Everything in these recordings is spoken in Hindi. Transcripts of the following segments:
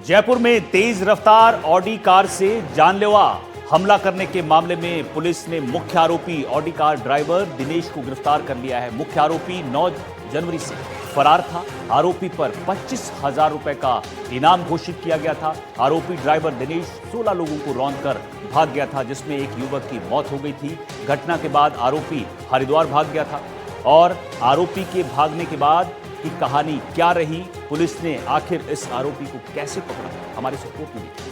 जयपुर में तेज रफ्तार ऑडी कार से जानलेवा हमला करने के मामले में पुलिस ने मुख्य आरोपी ऑडी कार ड्राइवर दिनेश को गिरफ्तार कर लिया है। मुख्य आरोपी 9 जनवरी से फरार था। आरोपी पर 25,000 रुपए का इनाम घोषित किया गया था। आरोपी ड्राइवर दिनेश 16 लोगों को रौंदकर भाग गया था, जिसमें एक युवक की मौत हो गई थी। घटना के बाद आरोपी हरिद्वार भाग गया था और आरोपी के भागने के बाद की कहानी क्या रही, पुलिस ने आखिर इस आरोपी को कैसे पकड़ा, हमारे रिपोर्ट में देखिए।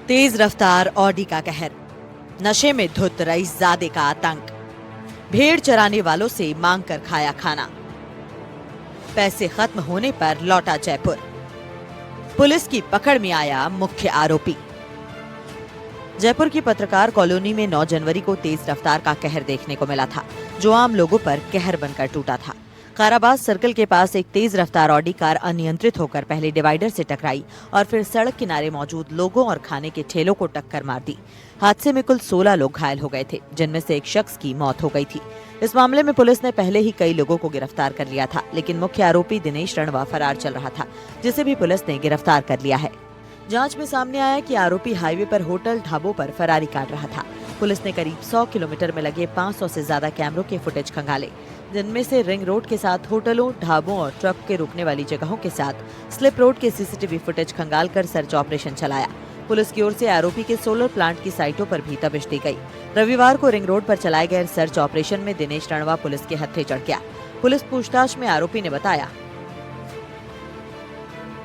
तेज रफ्तार ऑडी का कहर, नशे में धुत रईसजादे का आतंक, भेड़ चराने वालों से मांग कर खाया खाना, पैसे खत्म होने पर लौटा जयपुर, पुलिस की पकड़ में आया मुख्य आरोपी। जयपुर की पत्रकार कॉलोनी में 9 जनवरी को तेज रफ्तार का कहर देखने को मिला था, जो आम लोगों पर कहर बनकर टूटा था। काराबाज सर्कल के पास एक तेज रफ्तार ऑडी कार अनियंत्रित होकर पहले डिवाइडर से टकराई और फिर सड़क किनारे मौजूद लोगों और खाने के ठेलों को टक्कर मार दी। हादसे में कुल 16 लोग घायल हो गए थे, जिनमें से एक शख्स की मौत हो गई थी। इस मामले में पुलिस ने पहले ही कई लोगों को गिरफ्तार कर लिया था, लेकिन मुख्य आरोपी दिनेश रणवा फरार चल रहा था, जिसे भी पुलिस ने गिरफ्तार कर लिया है। जांच में सामने आया कि आरोपी हाईवे पर होटल ढाबों पर फरारी काट रहा था। पुलिस ने करीब 100 किलोमीटर में लगे 500 से ज्यादा कैमरों के फुटेज खंगाले, जिनमें से रिंग रोड के साथ होटलों, ढाबों और ट्रक के रुकने वाली जगहों के साथ स्लिप रोड के सीसीटीवी फुटेज खंगाल कर सर्च ऑपरेशन चलाया। पुलिस की ओर से आरोपी के सोलर प्लांट की साइटों पर भी तबिश दी गई। रविवार को रिंग रोड पर चलाए गए सर्च ऑपरेशन में दिनेश रणवा पुलिस के हत्थे चढ़ गया। पुलिस पूछताछ में आरोपी ने बताया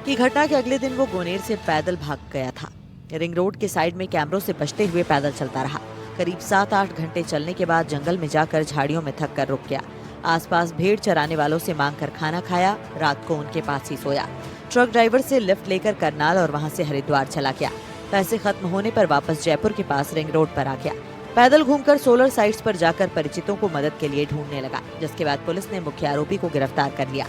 कि घटना के अगले दिन वो गोनेर से पैदल भाग गया था। रिंग रोड के साइड में कैमरों से बचते हुए पैदल चलता रहा। करीब 7-8 घंटे चलने के बाद जंगल में जाकर झाड़ियों में थक कर रुक गया। आसपास भेड़ चराने वालों से मांग कर खाना खाया, रात को उनके पास ही सोया। ट्रक ड्राइवर से लिफ्ट लेकर करनाल और वहां से हरिद्वार चला गया। पैसे खत्म होने पर वापस जयपुर के पास रिंग रोड पर आ गया। पैदल घूमकर सोलर साइट्स पर जाकर परिचितों को मदद के लिए ढूंढने लगा, जिसके बाद पुलिस ने मुख्य आरोपी को गिरफ्तार कर लिया।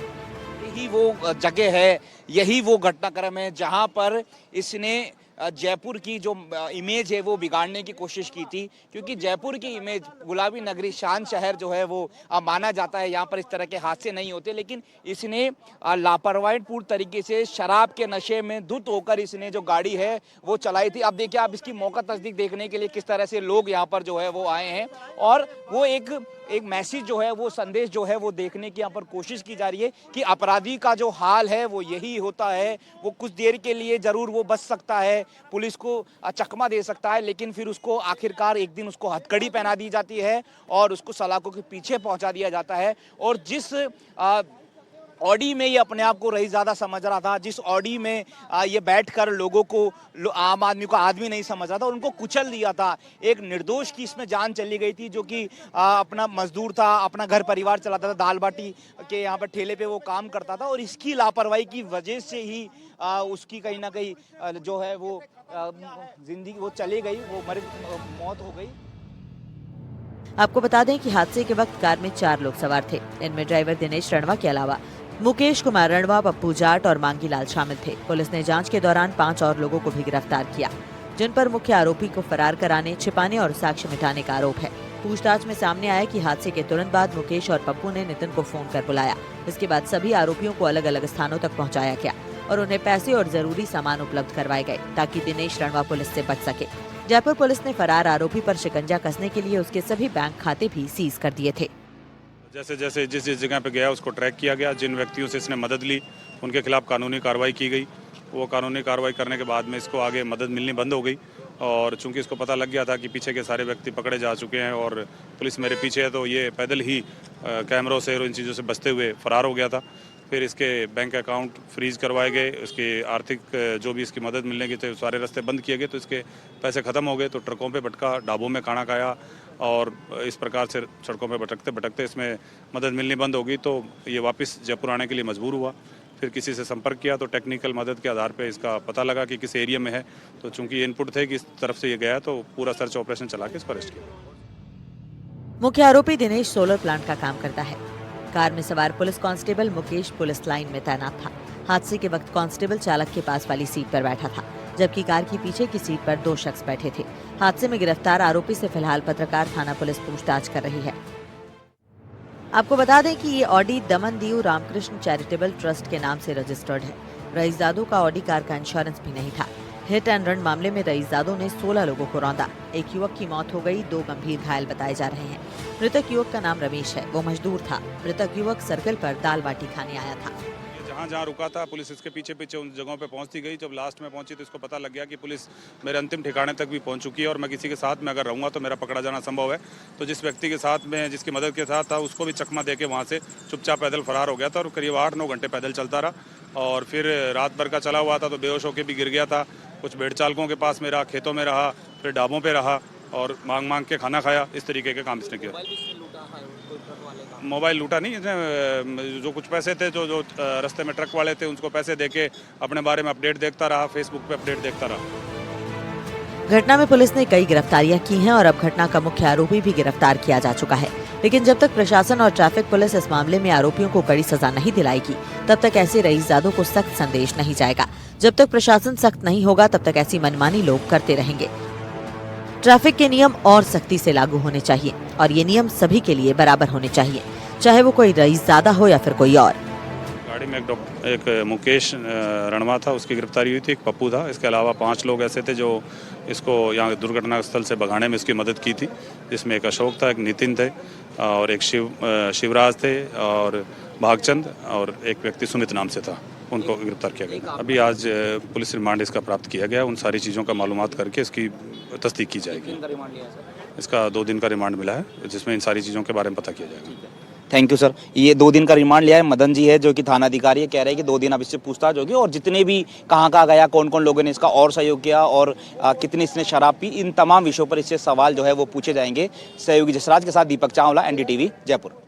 यही वो जगह है, यही वो घटनाक्रम है जहां पर इसने जयपुर की जो इमेज है वो बिगाड़ने की कोशिश की थी, क्योंकि जयपुर की इमेज गुलाबी नगरी शान शहर जो है वो माना जाता है, यहाँ पर इस तरह के हादसे नहीं होते। लेकिन इसने लापरवाहीपूर्ण तरीके से शराब के नशे में धुत होकर इसने जो गाड़ी है वो चलाई थी। अब देखिए, आप इसकी मौका तस्दीक देखने के लिए किस तरह से लोग यहाँ पर जो है वो आए हैं और वो एक मैसेज जो है वो संदेश जो है वो देखने की यहाँ पर कोशिश की जा रही है कि अपराधी का जो हाल है वो यही होता है। वो कुछ देर के लिए जरूर वो बच सकता है, पुलिस को चकमा दे सकता है, लेकिन फिर उसको आखिरकार एक दिन उसको हथकड़ी पहना दी जाती है और उसको सलाखों के पीछे पहुंचा दिया जाता है। और जिस ऑडी में ये अपने आप को रईसजादा समझ रहा था, जिस ऑडी में ये बैठकर लोगों को, आम आदमी को आदमी नहीं समझ रहा था और उनको कुचल दिया था। एक निर्दोष की इसमें जान चली गई थी, जो कि अपना मजदूर था, अपना घर परिवार चलाता था, दाल बाटी के यहाँ पर ठेले पे वो काम करता था और इसकी लापरवाही की वजह से ही उसकी कहीं ना कहीं जो है वो जिंदगी वो चली गई, वो मौत हो गई। आपको बता दें कि हादसे के वक्त कार में 4 लोग सवार थे। इनमें ड्राइवर दिनेश रणवा के अलावा मुकेश कुमार रणवा, पप्पू जाट और मांगी लाल शामिल थे। पुलिस ने जांच के दौरान 5 और लोगों को भी गिरफ्तार किया, जिन पर मुख्य आरोपी को फरार कराने, छिपाने और साक्ष्य मिटाने का आरोप है। पूछताछ में सामने आया कि हादसे के तुरंत बाद मुकेश और पप्पू ने नितिन को फोन कर बुलाया। इसके बाद सभी आरोपियों को अलग अलग स्थानों तक पहुँचाया गया और उन्हें पैसे और जरूरी सामान उपलब्ध करवाए गए, ताकि दिनेश रणवा पुलिस से बच सके। जयपुर पुलिस ने फरार आरोपी पर शिकंजा कसने के लिए उसके सभी बैंक खाते भी सीज कर दिए थे। जैसे जैसे जिस जिस जगह पे गया उसको ट्रैक किया गया, जिन व्यक्तियों से इसने मदद ली उनके खिलाफ कानूनी कार्रवाई की गई। वो कानूनी कार्रवाई करने के बाद में इसको आगे मदद मिलनी बंद हो गई और चूंकि इसको पता लग गया था कि पीछे के सारे व्यक्ति पकड़े जा चुके हैं और पुलिस मेरे पीछे है, तो ये पैदल ही कैमरों से और इन चीज़ों से बचते हुए फरार हो गया था। फिर इसके बैंक अकाउंट फ्रीज करवाए गए, उसके आर्थिक जो भी इसकी मदद मिलने की थे सारे रास्ते बंद किए गए, तो इसके पैसे ख़त्म हो गए। तो ट्रकों पे भटका, ढाबों में खाना खाया और इस प्रकार से सड़कों पे भटकते भटकते इसमें मदद मिलनी बंद हो गई। तो ये वापस जयपुर आने के लिए मजबूर हुआ। फिर किसी से संपर्क किया तो टेक्निकल मदद के आधार पे इसका पता लगा कि किस एरिया में है। तो चूंकि ये इनपुट थे कि इस तरफ से ये गया, तो पूरा सर्च ऑपरेशन चला के इसको अरेस्ट किया। मुख्य आरोपी दिनेश सोलर प्लांट का काम करता है। कार में सवार police constable Mukesh police line में तैनात था। हादसे के वक्त कांस्टेबल चालक के पास वाली सीट पर बैठा था। जबकि कार की पीछे की सीट पर 2 शख्स बैठे थे। हादसे में गिरफ्तार आरोपी से फिलहाल पत्रकार थाना पुलिस पूछताछ कर रही है। आपको बता दें कि ये Audi Daman Diu Ramakrishna charitable trust के नाम से रजिस्टर्ड है। रईसजादों का ऑडी कार का इंश्योरेंस भी नहीं था। हिट एंड रन मामले में रईसजादों ने 16 लोगों को रौंदा। एक युवक की मौत हो गई, 2 गंभीर घायल बताए जा रहे हैं। मृतक युवक का नाम रमेश है, वो मजदूर था। मृतक युवक सर्कल पर दाल बाटी खाने आया था। जहाँ जहाँ रुका था पुलिस इसके पीछे पीछे उन जगहों पे पहुंचती गई। जब लास्ट में पहुंची तो इसको पता लग गया कि पुलिस मेरे अंतिम ठिकाने तक भी पहुंच चुकी है और मैं किसी के साथ में अगर रहूँगा तो मेरा पकड़ा जाना संभव है। तो जिस व्यक्ति के साथ में, जिसकी मदद के साथ था, उसको भी चकमा दे के वहाँ से चुपचाप पैदल फरार हो गया था और करीब 8-9 घंटे पैदल चलता रहा। और फिर रात भर का चला हुआ था तो बेहोश होकर भी गिर गया था। कुछ भेड़ चालकों के पास में रहा, खेतों में रहा, फिर ढाबों पे रहा और मांग मांग के खाना खाया। इस तरीके के काम इसने किया। मोबाइल लूटा नहीं इसने, जो कुछ पैसे थे जो रास्ते में ट्रक वाले थे उनको पैसे देके अपने बारे में अपडेट देखता रहा, फेसबुक पे अपडेट देखता रहा। घटना में पुलिस ने कई गिरफ्तारियां की हैं और अब घटना का मुख्य आरोपी भी गिरफ्तार किया जा चुका है। लेकिन जब तक प्रशासन और ट्रैफिक पुलिस इस मामले में आरोपियों को कड़ी सजा नहीं दिलाएगी, तब तक ऐसे रईसजादों को सख्त संदेश नहीं जाएगा। जब तक प्रशासन सख्त नहीं होगा, तब तक ऐसी मनमानी लोग करते रहेंगे। ट्रैफिक के नियम और सख्ती से लागू होने चाहिए और ये नियम सभी के लिए बराबर होने चाहिए, चाहे वो कोई रईसजादा हो या फिर कोई और। गाड़ी में एक मुकेश रणवा था, उसकी गिरफ्तारी हुई थी। एक पप्पू था। इसके अलावा 5 लोग ऐसे थे जो इसको यहाँ दुर्घटना स्थल से भगाने में इसकी मदद की थी। जिसमें एक अशोक था, एक नितिन थे और एक शिवराज थे और भागचंद और एक व्यक्ति सुमित नाम से था। उनको गिरफ्तार किया गया। अभी आज पुलिस रिमांड इसका प्राप्त किया गया। उन सारी चीज़ों का मालूमात करके इसकी तस्दीक की जाएगी। इसका 2 दिन का रिमांड मिला है, जिसमें इन सारी चीज़ों के बारे में पता किया जाएगा। Thank you sir. ये 2 दिन का रिमांड लिया है। मदन जी है जो कि थाना अधिकारी है, कह रहे हैं कि 2 दिन अब इससे पूछताछ होगी और जितने भी कहाँ गया, कौन कौन लोगों ने इसका और सहयोग किया और कितनी इसने शराब पी, इन तमाम विषयों पर इससे सवाल जो है वो पूछे जाएंगे। सहयोगी जसराज के साथ दीपक चावला, NDTV जयपुर।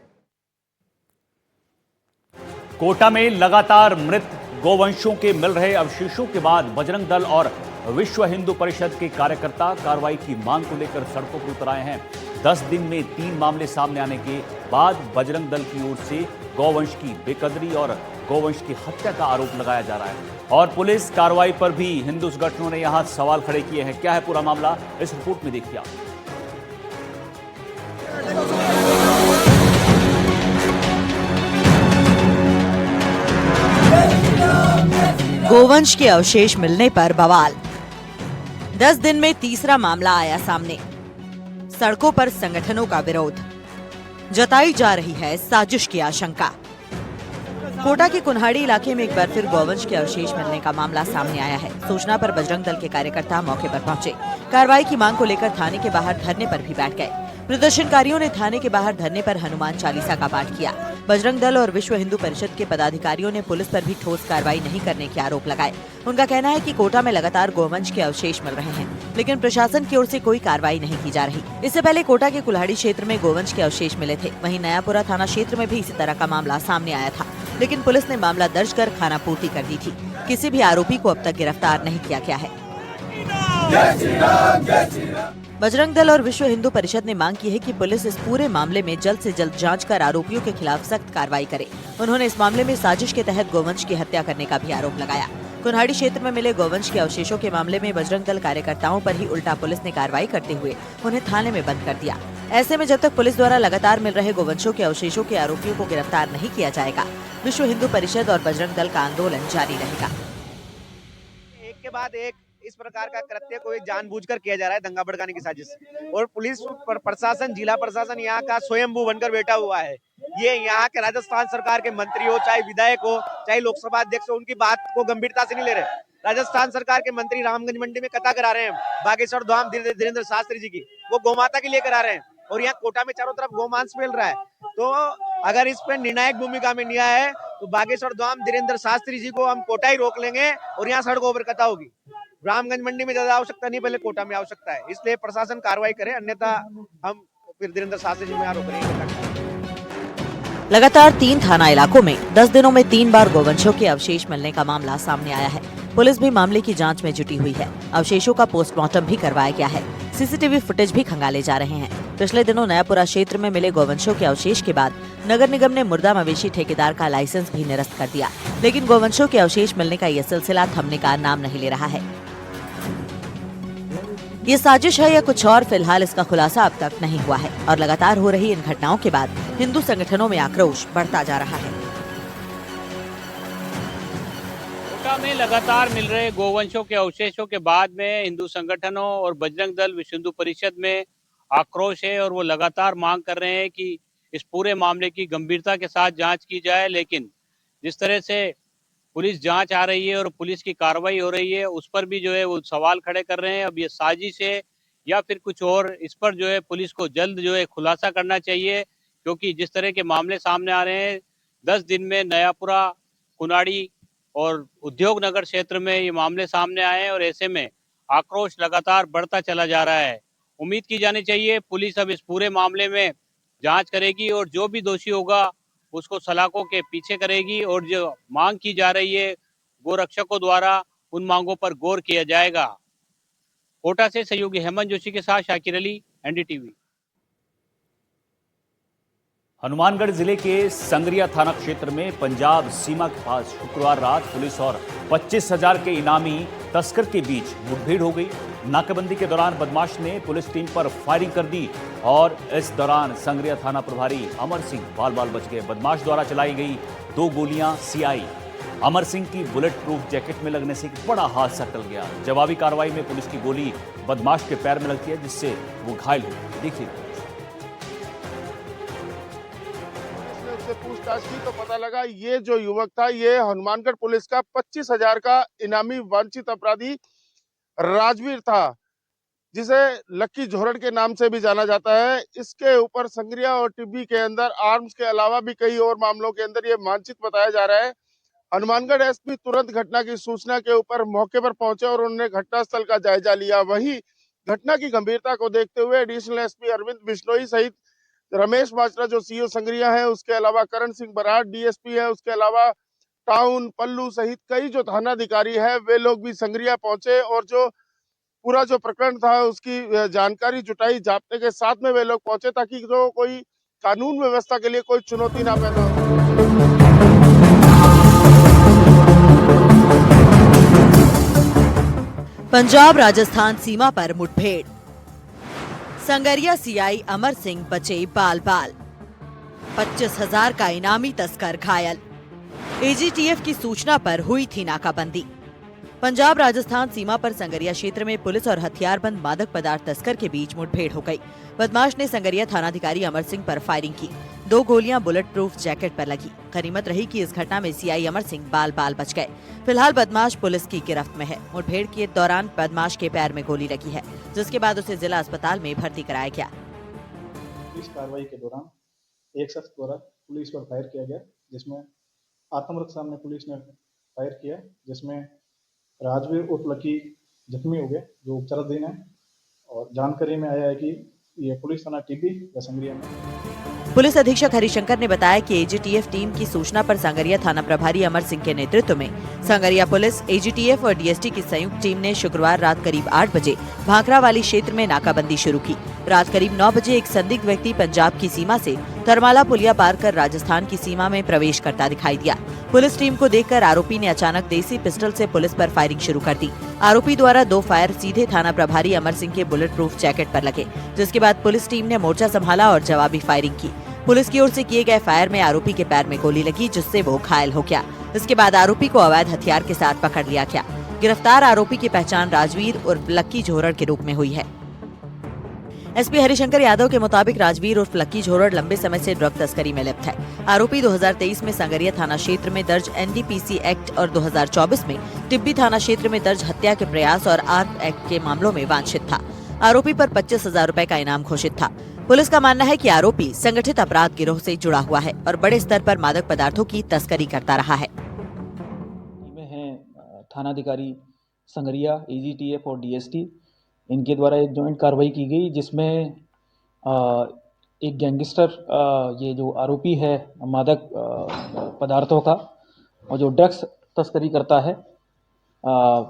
कोटा में लगातार मृत गोवंशों के मिल रहे अवशेषों के बाद बजरंग दल और विश्व हिंदू परिषद के कार्यकर्ता कार्रवाई की मांग को लेकर सड़कों पर उतर आए हैं। 10 दिन में 3 मामले सामने आने के बाद बजरंग दल की ओर से गौवंश की बेकदरी और गौवंश की हत्या का आरोप लगाया जा रहा है और पुलिस कार्रवाई पर भी हिंदू संगठनों ने यहां सवाल खड़े किए हैं। क्या है पूरा मामला, इस रिपोर्ट में देखिए आप। गोवंश के अवशेष मिलने पर बवाल। 10 दिन में तीसरा मामला आया सामने। सड़कों पर संगठनों का विरोध। जताई जा रही है साजिश की आशंका। कोटा के कुन्हाड़ी इलाके में एक बार फिर गौवंश के अवशेष मिलने का मामला सामने आया है। सूचना पर बजरंग दल के कार्यकर्ता मौके पर पहुंचे। कार्रवाई की मांग को लेकर थाने के बाहर धरने पर भी बैठ गए। प्रदर्शनकारियों ने थाने के बाहर धरने पर हनुमान चालीसा का पाठ किया। बजरंग दल और विश्व हिंदू परिषद के पदाधिकारियों ने पुलिस पर भी ठोस कार्रवाई नहीं करने के आरोप लगाए। उनका कहना है कि कोटा में लगातार गोवंश के अवशेष मिल रहे हैं, लेकिन प्रशासन की ओर से कोई कार्रवाई नहीं की जा रही। इससे पहले कोटा के कुल्हाड़ी क्षेत्र में गोवंश के अवशेष मिले थे। वहीं नयापुरा थाना क्षेत्र में भी इसी तरह का मामला सामने आया था, लेकिन पुलिस ने मामला दर्ज कर खानापूर्ति कर दी थी। किसी भी आरोपी को अब तक गिरफ्तार नहीं किया गया है। बजरंग दल और विश्व हिंदू परिषद ने मांग की है कि पुलिस इस पूरे मामले में जल्द से जल्द जांच कर आरोपियों के खिलाफ सख्त कार्रवाई करे। उन्होंने इस मामले में साजिश के तहत गोवंश की हत्या करने का भी आरोप लगाया। कुन्हाड़ी क्षेत्र में मिले गोवंश के अवशेषों के मामले में बजरंग दल कार्यकर्ताओं पर ही उल्टा पुलिस ने कार्रवाई करते हुए उन्हें थाने में बंद कर दिया। ऐसे में जब तक पुलिस द्वारा लगातार मिल रहे गोवंशों के अवशेषों के आरोपियों को गिरफ्तार नहीं किया जाएगा, विश्व हिंदू परिषद और बजरंग दल का आंदोलन जारी रहेगा। एक के बाद एक इस प्रकार का कृत्य को जानबूझकर किया जा रहा है, दंगा भड़काने की साजिश। और पुलिस प्रशासन, जिला प्रशासन यहाँ का स्वयंभू बनकर बैठा हुआ है। ये यहाँ के राजस्थान सरकार के मंत्री हो, चाहे विधायक हो, चाहे लोकसभा अध्यक्ष हो, उनकी बात को गंभीरता से नहीं ले रहे। राजस्थान सरकार के मंत्री रामगंज मंडी में कथा करा रहे हैं बागेश्वर धाम धीरेन्द्र शास्त्री जी की, वो गौमाता के लिए करा रहे हैं। और यहाँ कोटा में चारों तरफ गोमांस मिल रहा है। तो अगर इस पर निर्णायक भूमिका में लिया है तो बागेश्वर धाम धीरेन्द्र शास्त्री जी को हम कोटा ही रोक लेंगे और यहाँ सड़कों पर कथा होगी। रामगंज मंडी में ज्यादा आवश्यकता नहीं, पहले कोटा में आवश्यकता है। इसलिए प्रशासन कार्रवाई करे, अन्यथा हम फिर धीरेन्द्र शास्त्री जी में आरोप करेंगे। लगातार 3 थाना इलाकों में 10 दिनों में 3 बार गोवंशों के अवशेष मिलने का मामला सामने आया है। पुलिस भी मामले की जांच में जुटी हुई है। अवशेषों का पोस्टमार्टम भी करवाया गया है। सीसीटीवी फुटेज भी खंगाले जा रहे हैं। पिछले दिनों नयापुरा क्षेत्र में मिले गोवंशों के अवशेष के बाद नगर निगम ने मुर्दा मवेशी ठेकेदार का लाइसेंस भी निरस्त कर दिया, लेकिन गोवंशों के अवशेष मिलने का यह सिलसिला थमने का नाम नहीं ले रहा है। ये साजिश है या कुछ और, फिलहाल इसका खुलासा अब तक नहीं हुआ है और लगातार हो रही इन घटनाओं के बाद हिंदू संगठनों में आक्रोश बढ़ता जा रहा है। कोटा में लगातार मिल रहे गोवंशों के अवशेषों के बाद में हिंदू संगठनों और बजरंग दल, विश्व हिंदू परिषद में आक्रोश है और वो लगातार मांग कर रहे हैं कि इस पूरे मामले की गंभीरता के साथ जांच की जाए। लेकिन जिस तरह से पुलिस जांच आ रही है और पुलिस की कार्रवाई हो रही है, उस पर भी जो है वो सवाल खड़े कर रहे हैं। अब ये साजिश है या फिर कुछ और, इस पर जो है पुलिस को जल्द जो है खुलासा करना चाहिए, क्योंकि जिस तरह के मामले सामने आ रहे हैं, 10 दिन में नयापुरा, कुनाड़ी और उद्योग नगर क्षेत्र में ये मामले सामने आए हैं और ऐसे में आक्रोश लगातार बढ़ता चला जा रहा है। उम्मीद की जानी चाहिए पुलिस अब इस पूरे मामले में जांच करेगी और जो भी दोषी होगा उसको सलाखों के पीछे करेगी और जो मांग की जा रही है गोरक्षकों द्वारा, उन मांगों पर गौर किया जाएगा। कोटा से सहयोगी हेमंत जोशी के साथ शाकिर अली, एनडीटीवी। हनुमानगढ़ जिले के संगरिया थाना क्षेत्र में पंजाब सीमा के पास शुक्रवार रात पुलिस और 25,000 के इनामी तस्कर के बीच मुठभेड़ हो गई। नाकाबंदी के दौरान बदमाश ने पुलिस टीम पर फायरिंग कर दी और इस दौरान संगरिया थाना प्रभारी अमर सिंह बाल बाल बच गए। बदमाश द्वारा चलाई गई 2 गोलियां सीआई अमर सिंह की बुलेट प्रूफ जैकेट में लगने से एक बड़ा हादसा टल गया। जवाबी कार्रवाई में पुलिस की गोली बदमाश के पैर में लगती है, जिससे वो घायल हो गए। देखिए, से पूछताछ की तो पता लगा ये जो युवक था ये हनुमानगढ़ पुलिस का 25,000 का इनामी वांछित अपराधी राजवीर था, जिसे लक्की झोरड़ के नाम से भी जाना जाता है। इसके ऊपर संगरिया और टिब्बी के अंदर आर्म्स के अलावा भी कई और मामलों के अंदर ये वांछित बताया जा रहा है। हनुमानगढ़ एसपी तुरंत घटना की सूचना के ऊपर मौके पर पहुंचे और उन्होंने घटनास्थल का जायजा लिया। वहीं घटना की गंभीरता को देखते हुए एडिशनल एसपी अरविंद बिश्नोई सहित रमेश माजरा जो सीओ संगरिया है, उसके अलावा करण सिंह बराड़ डीएसपी है, उसके अलावा टाउन पल्लू सहित कई जो थानाधिकारी है वे लोग भी संगरिया पहुंचे और जो पूरा जो प्रकरण था उसकी जानकारी जुटाई। जाप्ते के साथ में वे लोग पहुंचे ताकि जो कोई कानून व्यवस्था के लिए कोई चुनौती ना पैदा हो। पंजाब राजस्थान सीमा पर मुठभेड़, संगरिया सीआई अमर सिंह बचे बाल बाल, 25,000 का इनामी तस्कर घायल। एजीटीएफ की सूचना पर हुई थी नाकाबंदी। पंजाब राजस्थान सीमा पर संगरिया क्षेत्र में पुलिस और हथियारबंद मादक पदार्थ तस्कर के बीच मुठभेड़ हो गई। बदमाश ने संगरिया थानाधिकारी अमर सिंह पर फायरिंग की। 2 गोलियां बुलेट प्रूफ जैकेट पर लगी। गनीमत रही कि इस घटना में सीआई अमर सिंह बाल बाल बच गए। फिलहाल बदमाश पुलिस की गिरफ्त में है। मुठभेड़ के दौरान बदमाश के पैर में गोली लगी है, जिसके बाद उसे जिला अस्पताल में भर्ती कराया गया। पुलिस कार्रवाई के दौरान एक शख्स द्वारा पुलिस पर फायर किया गया, जिसमें आत्मरक्षा में पुलिस ने फायर किया, जिसमें राजवीर उर्फ लकी जख्मी हो गए, जो उपचाराधीन है। और जानकारी में आया है कि ये पुलिस थाना टिब्बी या संगरिया में। पुलिस अधीक्षक हरिशंकर ने बताया कि एजीटीएफ टीम की सूचना पर संगरिया थाना प्रभारी अमर सिंह के नेतृत्व में संगरिया पुलिस, एजीटीएफ और डीएसटी की संयुक्त टीम ने शुक्रवार रात करीब 8 बजे भाखड़ा वाली क्षेत्र में नाकाबंदी शुरू की। रात करीब 9 बजे एक संदिग्ध व्यक्ति पंजाब की सीमा से तरमाला पुलिया पार कर राजस्थान की सीमा में प्रवेश करता दिखाई दिया। पुलिस टीम को देखकर आरोपी ने अचानक देसी पिस्टल से पुलिस पर फायरिंग शुरू कर दी। आरोपी द्वारा 2 फायर सीधे थाना प्रभारी अमर सिंह के बुलेट प्रूफ जैकेट पर लगे, जिसके बाद पुलिस टीम ने मोर्चा संभाला और जवाबी फायरिंग की। पुलिस की ओर से किए गए फायर में आरोपी के पैर में गोली लगी, जिससे वो घायल हो गया। इसके बाद आरोपी को अवैध हथियार के साथ पकड़ लिया गया। गिरफ्तार आरोपी की पहचान राजवीर उर्फ लक्की झोरड़ के रूप में हुई है। एसपी हरिशंकर यादव के मुताबिक राजवीर उर्फ लक्की झोरड़ लंबे समय से ड्रग तस्करी में लिप्त है। आरोपी 2023 में संगरिया थाना क्षेत्र में दर्ज एनडीपीसी एक्ट और 2024 में टिब्बी थाना क्षेत्र में दर्ज हत्या के प्रयास और आर्म एक्ट के मामलों में वांछित था। आरोपी पर 25,000 रुपए का इनाम घोषित था। पुलिस का मानना है कि आरोपी संगठित अपराध गिरोह से जुड़ा हुआ है और बड़े स्तर पर मादक पदार्थों की तस्करी करता रहा है। थानाधिकारी संगरिया, एजीटीएफ और डीएसटी, इनके द्वारा एक जॉइंट कार्रवाई की गई, जिसमें एक गैंगस्टर ये जो आरोपी है मादक पदार्थों का और जो ड्रग्स तस्करी करता है,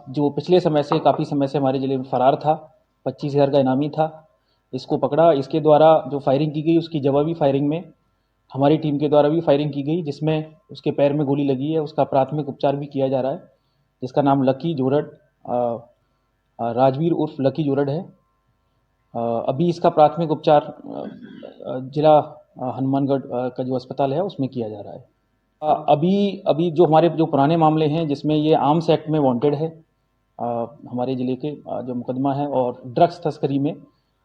जो पिछले समय से काफ़ी समय से हमारे जिले में फरार था, 25,000 का इनामी था, इसको पकड़ा। इसके द्वारा जो फायरिंग की गई उसकी जवाबी फायरिंग में हमारी टीम के द्वारा भी फायरिंग की गई, जिसमें उसके पैर में गोली लगी है। उसका प्राथमिक उपचार भी किया जा रहा है, जिसका नाम लकी झोरड़ राजवीर उर्फ लकी जोरड है। अभी इसका प्राथमिक उपचार जिला हनुमानगढ़ का जो अस्पताल है उसमें किया जा रहा है। अभी जो हमारे जो पुराने मामले हैं जिसमें ये आर्म्स एक्ट में वांटेड है, हमारे जिले के जो मुकदमा है, और ड्रग्स तस्करी में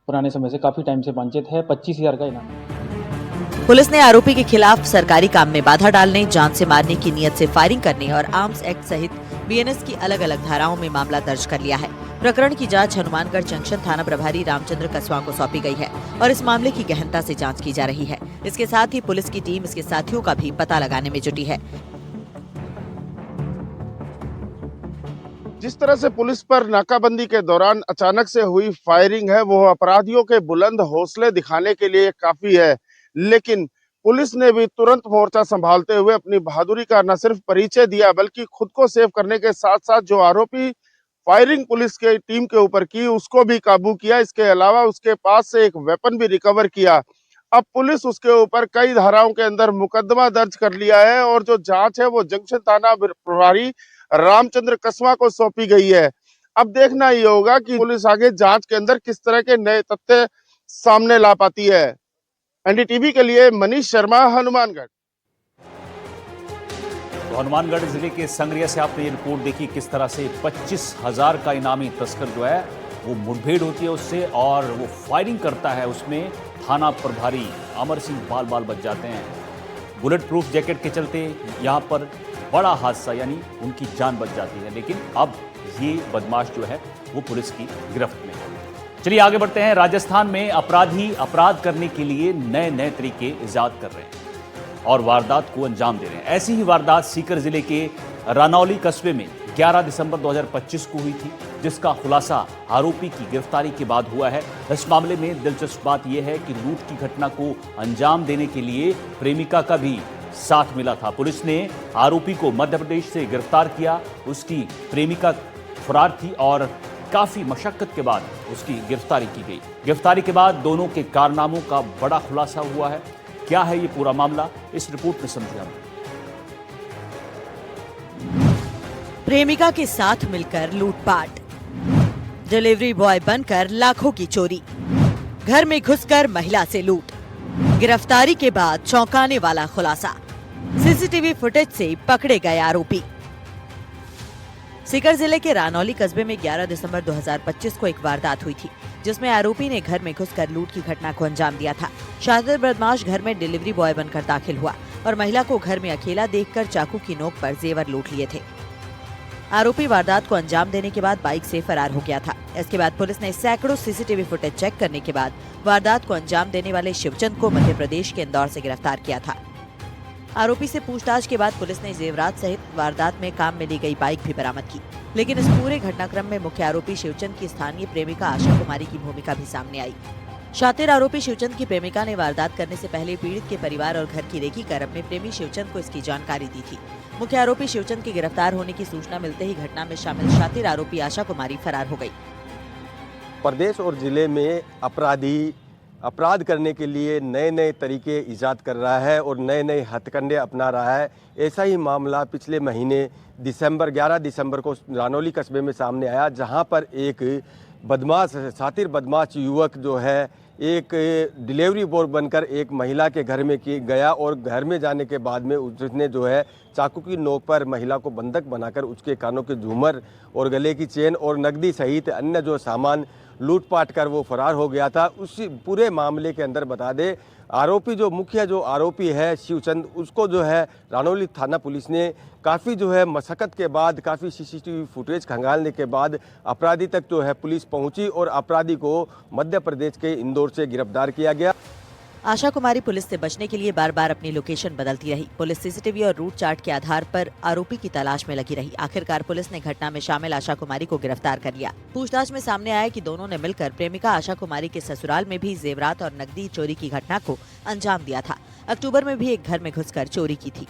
पुराने समय से काफ़ी टाइम से वांछित है। 25,000 का इनाम है। पुलिस ने आरोपी के खिलाफ सरकारी काम में बाधा डालने, जान से मारने की नियत से फायरिंग करने और आर्म्स एक्ट सहित बीएनएस की अलग अलग धाराओं में मामला दर्ज कर लिया है। प्रकरण की जांच हनुमानगढ़ जंक्शन थाना प्रभारी रामचंद्र कसवा को सौंपी गई है और इस मामले की गहनता से जांच की जा रही है। इसके साथ ही पुलिस की टीम इसके साथियों का भी पता लगाने में जुटी है। जिस तरह से पुलिस पर नाकाबंदी के दौरान अचानक से हुई फायरिंग है, वो अपराधियों के बुलंद हौसले दिखाने के लिए काफी है, लेकिन पुलिस ने भी तुरंत मोर्चा संभालते हुए अपनी बहादुरी का न सिर्फ परिचय दिया बल्कि खुद को सेव करने के साथ साथ जो आरोपी फायरिंग पुलिस के टीम के ऊपर की उसको भी काबू किया। इसके अलावा उसके पास से एक वेपन भी रिकवर किया। अब पुलिस उसके ऊपर कई धाराओं के अंदर मुकदमा दर्ज कर लिया है और जो जांच है वो जंक्शन थाना प्रभारी रामचंद्र कसवा को सौंपी गई है। अब देखना ये होगा कि पुलिस आगे जांच के अंदर किस तरह के नए तथ्य सामने ला पाती है। एनडीटीवी के लिए मनीष शर्मा, हनुमानगढ़। तो हनुमानगढ़ जिले के संगरिया से आपने ये रिपोर्ट देखी, किस तरह से 25,000 का इनामी तस्कर जो है वो मुठभेड़ होती है उससे और वो फायरिंग करता है, उसमें थाना प्रभारी अमर सिंह बाल बाल बच जाते हैं। बुलेट प्रूफ जैकेट के चलते यहाँ पर बड़ा हादसा, यानी उनकी जान बच जाती है, लेकिन अब ये बदमाश जो है वो पुलिस की गिरफ्त में है। चलिए आगे बढ़ते हैं। राजस्थान में अपराधी अपराध करने के लिए नए नए तरीके इजाद कर रहे हैं और वारदात को अंजाम दे रहे हैं। ऐसी ही वारदात सीकर जिले के रानौली कस्बे में 11 दिसंबर 2025 को हुई थी, जिसका खुलासा आरोपी की गिरफ्तारी के बाद हुआ है। इस मामले में दिलचस्प बात यह है कि लूट की घटना को अंजाम देने के लिए प्रेमिका का भी साथ मिला था। पुलिस ने आरोपी को मध्य प्रदेश से गिरफ्तार किया। उसकी प्रेमिका फरार थी और काफी मशक्कत के बाद उसकी गिरफ्तारी की गई। गिरफ्तारी के बाद दोनों के कारनामों का बड़ा खुलासा हुआ है। क्या है ये पूरा मामला, इस रिपोर्ट में समझिए हम। प्रेमिका के साथ मिलकर लूटपाट, डिलीवरी बॉय बनकर लाखों की चोरी, घर में घुसकर महिला से लूट, गिरफ्तारी के बाद चौंकाने वाला खुलासा, सीसीटीवी फुटेज से पकड़े गए आरोपी। सीकर जिले के रानौली कस्बे में 11 दिसंबर 2025 को एक वारदात हुई थी, जिसमें आरोपी ने घर में घुसकर लूट की घटना को अंजाम दिया था। शातिर बदमाश घर में डिलीवरी बॉय बनकर दाखिल हुआ और महिला को घर में अकेला देखकर चाकू की नोक पर जेवर लूट लिए थे। आरोपी वारदात को अंजाम देने के बाद बाइक से फरार हो गया था। इसके बाद पुलिस ने सैकड़ों सीसीटीवी फुटेज चेक करने के बाद वारदात को अंजाम देने वाले शिवचंद को मध्य प्रदेश के इंदौर से गिरफ्तार किया था। आरोपी से पूछताछ के बाद पुलिस ने जेवरात सहित वारदात में काम में ली गई बाइक भी बरामद की, लेकिन इस पूरे घटनाक्रम में मुख्य आरोपी शिवचंद की स्थानीय प्रेमिका आशा कुमारी की भूमिका भी सामने आई। शातिर आरोपी शिवचंद की प्रेमिका ने वारदात करने से पहले पीड़ित के परिवार और घर की रेकी कर अपने प्रेमी शिवचंद को इसकी जानकारी दी थी। मुख्य आरोपी शिवचंद के गिरफ्तार होने की सूचना मिलते ही घटना में शामिल शातिर आरोपी आशा कुमारी फरार हो गई। प्रदेश और जिले में अपराधी अपराध करने के लिए नए नए तरीके ईजाद कर रहा है और नए नए हथकंडे अपना रहा है। ऐसा ही मामला पिछले महीने 11 दिसंबर को रानौली कस्बे में सामने आया, जहां पर एक बदमाश शातिर बदमाश युवक जो है एक डिलीवरी बॉय बनकर एक महिला के घर में गया और घर में जाने के बाद में उसने जो है चाकू की नोक पर महिला को बंधक बनाकर उसके कानों के झूमर और गले की चेन और नकदी सहित अन्य जो सामान लूटपाट कर वो फरार हो गया था। उसी पूरे मामले के अंदर बता दे आरोपी जो मुख्य आरोपी है शिवचंद, उसको जो है रानौली थाना पुलिस ने काफ़ी जो है मशक्कत के बाद काफ़ी सीसीटीवी फुटेज खंगालने के बाद अपराधी तक जो है पुलिस पहुंची और अपराधी को मध्य प्रदेश के इंदौर से गिरफ्तार किया गया। आशा कुमारी पुलिस से बचने के लिए बार बार अपनी लोकेशन बदलती रही। पुलिस सीसीटीवी और रूट चार्ट के आधार पर आरोपी की तलाश में लगी रही। आखिरकार पुलिस ने घटना में शामिल आशा कुमारी को गिरफ्तार कर लिया। पूछताछ में सामने आया कि दोनों ने मिलकर प्रेमिका आशा कुमारी के ससुराल में भी जेवरात और नकदी चोरी की घटना को अंजाम दिया था। अक्टूबर में भी एक घर में घुसकर चोरी की थी।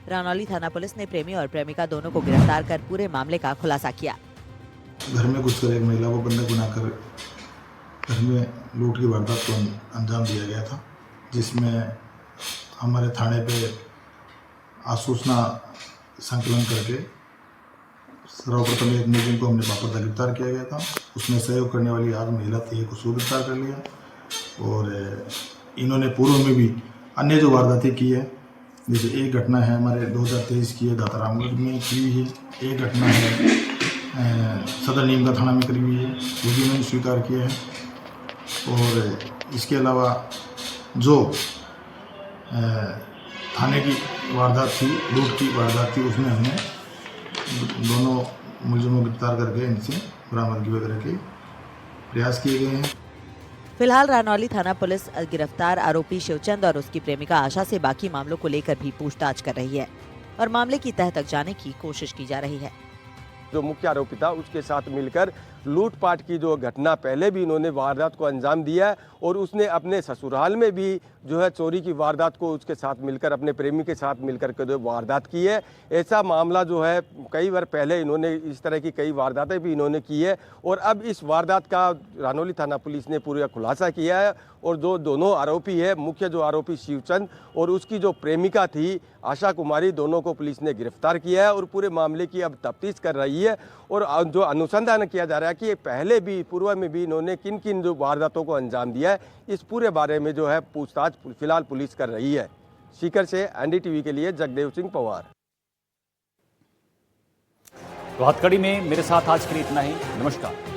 रानौली थाना पुलिस ने प्रेमी और प्रेमिका दोनों को गिरफ्तार कर पूरे मामले का खुलासा किया। घर में घुसकर एक महिला को बंधक बनाकर घर में लूट की वारदात को अंजाम दिया गया था, जिसमें हमारे थाने पे आसूचना संकलन करके सर्वप्रथम एक मुलजिम को हमने बापरदा गिरफ्तार किया गया था। उसमें सहयोग करने वाली आज महिला थी, एक को गिरफ्तार कर लिया। और इन्होंने पूर्व में भी अन्य जो वारदातें की है, जैसे एक घटना है हमारे 2023 की है दातारामगढ़ में की हुई है, एक घटना है सदर नीमका थाना में करी हुई है, वो भी मैंने स्वीकार किया है। और इसके अलावा जो थाने की वारदात थी, लूट की वारदात थी, उसमें हमने दोनों मुलजिमों को गिरफ्तार करके इनसे बरामदगी वगैरह के प्रयास किए गए हैं। फिलहाल रानौली थाना पुलिस गिरफ्तार आरोपी शिवचंद और उसकी प्रेमिका आशा से बाकी मामलों को लेकर भी पूछताछ कर रही है और मामले की तह तक जाने की कोशिश की जा रही है। जो मुख्य आरोपी था उसके साथ मिलकर लूटपाट की जो घटना पहले भी इन्होंने वारदात को अंजाम दिया है और उसने अपने ससुराल में भी जो है चोरी की वारदात को उसके साथ मिलकर अपने प्रेमी के साथ मिलकर के जो वारदात की है। ऐसा मामला जो है कई बार पहले इन्होंने इस तरह की कई वारदातें भी इन्होंने की है और अब इस वारदात का रानौली थाना पुलिस ने पूरा खुलासा किया है। और जो दोनों आरोपी है, मुख्य जो आरोपी शिवचंद और उसकी जो प्रेमिका थी आशा कुमारी, दोनों को पुलिस ने गिरफ्तार किया है और पूरे मामले की अब तफ्तीश कर रही है। और जो अनुसंधान किया जा रहा है कि पहले भी पूर्व में भी इन्होंने किन किन जो वारदातों को अंजाम दिया है, इस पूरे बारे में जो है पूछताछ फिलहाल पुलिस कर रही है। सीकर से एनडीटीवी के लिए जगदेव सिंह पवार। तो हथकड़ी में मेरे साथ आज के लिए इतना ही। नमस्कार।